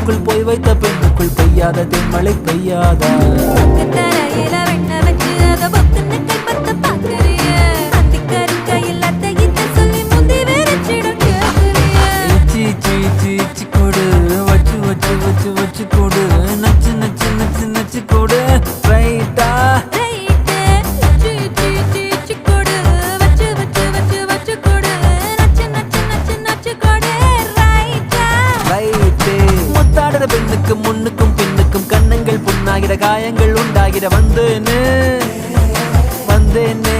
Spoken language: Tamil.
கண்ணுக்குள் போய் வைத்த பெண்ணுக்குள் பெய்யாத தென்மழை பெய்யாதா கொடு வச்சு வச்சு வச்சு வச்சு கொடு நச்சு நச்சு நச்சு நச்சு கொடு ரைட்டா முத்தாடுற பெண்ணுக்கும் முன்னுக்கும் பின்னுக்கும் கண்ணங்கள் புண்ணாகிற காயங்கள் உண்டாகிற வந்தேன்னு வந்தேன்னு